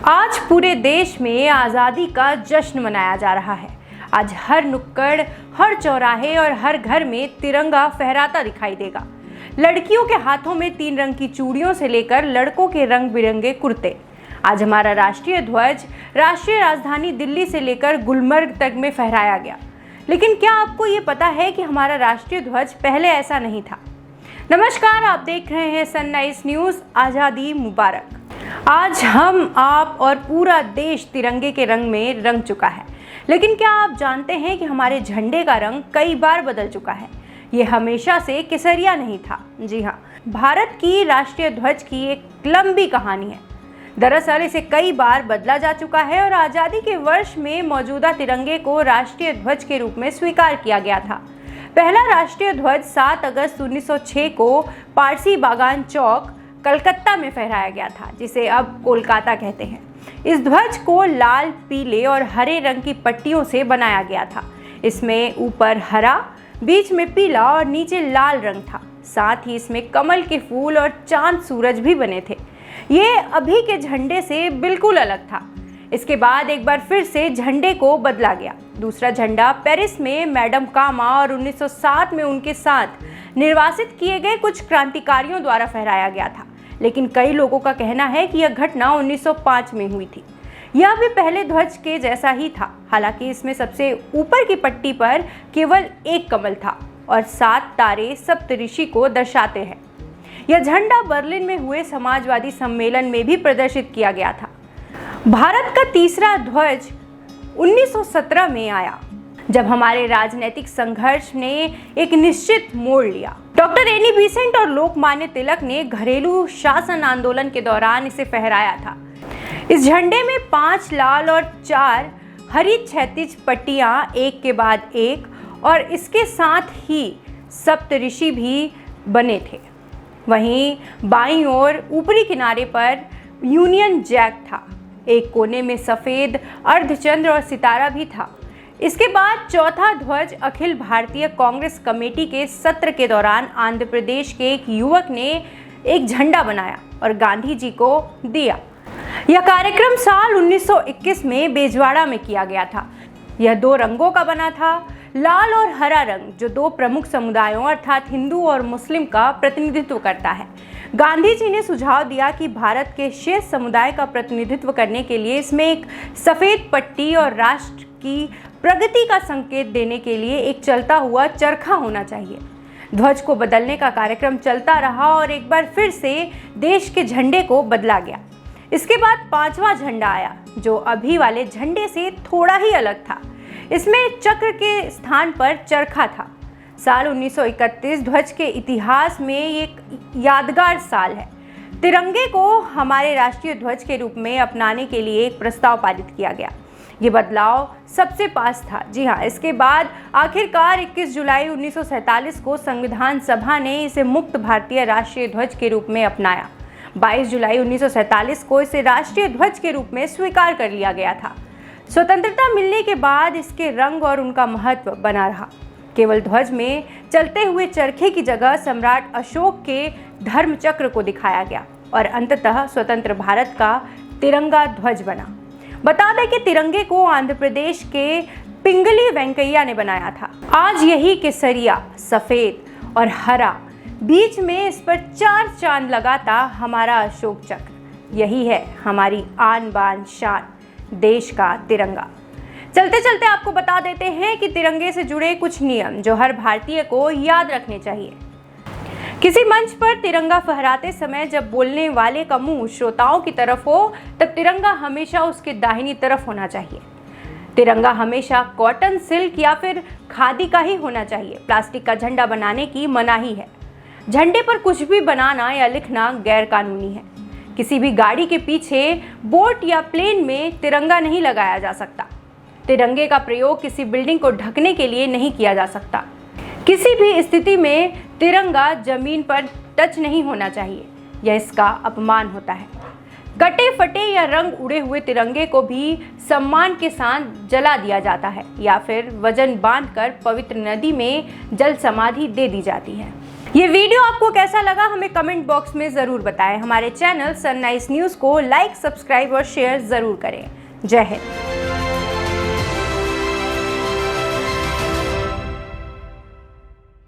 आज पूरे देश में आज़ादी का जश्न मनाया जा रहा है। आज हर नुक्कड़, हर चौराहे और हर घर में तिरंगा फहराता दिखाई देगा। लड़कियों के हाथों में 3 रंग की चूड़ियों से लेकर लड़कों के रंग बिरंगे कुर्ते। आज हमारा राष्ट्रीय ध्वज राष्ट्रीय राजधानी दिल्ली से लेकर गुलमर्ग तक में फहराया गया। लेकिन क्या आपको ये पता है कि हमारा राष्ट्रीय ध्वज पहले ऐसा नहीं था? नमस्कार, आप देख रहे हैं सनराइज न्यूज़। आज़ादी मुबारक। आज हम, आप और पूरा देश तिरंगे के रंग में रंग चुका है। लेकिन क्या आप जानते हैं कि हमारे झंडे का रंग कई बार बदल चुका है? ये हमेशा से केसरिया नहीं था। जी हाँ, भारत की राष्ट्रीय ध्वज की एक लंबी कहानी है। दरअसल इसे कई बार बदला जा चुका है और आज़ादी के वर्ष में मौजूदा तिरंगे को राष्ट्रीय ध्वज के रूप में स्वीकार किया गया था। पहला राष्ट्रीय ध्वज 7 अगस्त 1906 को पारसी बागान चौक, कलकत्ता में फहराया गया था, जिसे अब कोलकाता कहते हैं। इस ध्वज को लाल, पीले और हरे रंग की पट्टियों से बनाया गया था। इसमें ऊपर हरा, बीच में पीला और नीचे लाल रंग था। साथ ही इसमें कमल के फूल और चांद सूरज भी बने थे। ये अभी के झंडे से बिल्कुल अलग था। इसके बाद एक बार फिर से झंडे को बदला गया। दूसरा झंडा पेरिस में मैडम कामा और 1907 में उनके साथ निर्वासित किए गए कुछ क्रांतिकारियों द्वारा फहराया गया था। लेकिन कई लोगों का कहना है कि यह घटना 1905 में हुई थी। यह भी पहले ध्वज के जैसा ही था। हालांकि इसमें सबसे ऊपर की पट्टी पर केवल एक कमल था और 7 तारे सप्तऋषि को दर्शाते हैं। यह झंडा बर्लिन में हुए समाजवादी सम्मेलन में भी प्रदर्शित किया गया था। भारत का तीसरा ध्वज 1917 में आया, जब हमारे राजनीतिक संघर्ष ने एक निश्चित मोड़ लिया। डॉक्टर एनी बेसेंट और लोकमान्य तिलक ने घरेलू शासन आंदोलन के दौरान इसे फहराया था। इस झंडे में 5 लाल और 4 हरी क्षैतिज पट्टियां एक के बाद एक, और इसके साथ ही सप्तऋषि भी बने थे। वहीं बाईं ओर ऊपरी किनारे पर यूनियन जैक था। एक कोने में सफ़ेद अर्धचंद्र और सितारा भी था। इसके बाद चौथा ध्वज अखिल भारतीय कांग्रेस कमेटी के सत्र के दौरान आंध्र प्रदेश के एक युवक ने एक झंडा बनाया और गांधी जी को दिया। यह कार्यक्रम साल 1921 में बेजवाड़ा में किया गया था। यह 2 रंगों का बना था, लाल और हरा रंग, जो 2 प्रमुख समुदायों अर्थात हिंदू और मुस्लिम का प्रतिनिधित्व करता है। गांधी जी ने सुझाव दिया कि भारत के शेष समुदाय का प्रतिनिधित्व करने के लिए इसमें एक सफ़ेद पट्टी और राष्ट्र की प्रगति का संकेत देने के लिए एक चलता हुआ चरखा होना चाहिए। ध्वज को बदलने का कार्यक्रम चलता रहा और एक बार फिर से देश के झंडे को बदला गया। इसके बाद 5वां झंडा आया, जो अभी वाले झंडे से थोड़ा ही अलग था। इसमें चक्र के स्थान पर चरखा था। साल 1931 ध्वज के इतिहास में एक यादगार साल है। तिरंगे को हमारे राष्ट्रीय ध्वज के रूप में अपनाने के लिए एक प्रस्ताव पारित किया गया। ये बदलाव सबसे पास था। जी हाँ, इसके बाद आखिरकार 21 जुलाई 1947 को संविधान सभा ने इसे मुक्त भारतीय राष्ट्रीय ध्वज के रूप में अपनाया। 22 जुलाई 1947 को इसे राष्ट्रीय ध्वज के रूप में स्वीकार कर लिया गया था। स्वतंत्रता मिलने के बाद इसके रंग और उनका महत्व बना रहा। केवल ध्वज में चलते हुए चरखे की जगह सम्राट अशोक के धर्म चक्र को दिखाया गया और अंततः स्वतंत्र भारत का तिरंगा ध्वज बना। बता दें कि तिरंगे को आंध्र प्रदेश के पिंगली वेंकैया ने बनाया था। आज यही केसरिया, सफ़ेद और हरा, बीच में इस पर 4 चांद लगाता हमारा अशोक चक्र, यही है हमारी आन बान शान, देश का तिरंगा। चलते चलते आपको बता देते हैं कि तिरंगे से जुड़े कुछ नियम जो हर भारतीय को याद रखने चाहिए। किसी मंच पर तिरंगा फहराते समय जब बोलने वाले का मुंह श्रोताओं की तरफ हो, तब तिरंगा हमेशा उसके दाहिनी तरफ होना चाहिए। तिरंगा हमेशा कॉटन, सिल्क या फिर खादी का ही होना चाहिए। प्लास्टिक का झंडा बनाने की मनाही है। झंडे पर कुछ भी बनाना या लिखना गैर कानूनी है। किसी भी गाड़ी के पीछे, बोट या प्लेन में तिरंगा नहीं लगाया जा सकता। तिरंगे का प्रयोग किसी बिल्डिंग को ढकने के लिए नहीं किया जा सकता। किसी भी स्थिति में तिरंगा जमीन पर टच नहीं होना चाहिए, यह इसका अपमान होता है। कटे फटे या रंग उड़े हुए तिरंगे को भी सम्मान के साथ जला दिया जाता है या फिर वजन बांधकर पवित्र नदी में जल समाधि दे दी जाती है। ये वीडियो आपको कैसा लगा हमें कमेंट बॉक्स में ज़रूर बताएं। हमारे चैनल सनराइज न्यूज़ को लाइक, सब्सक्राइब और शेयर ज़रूर करें। जय हिंद।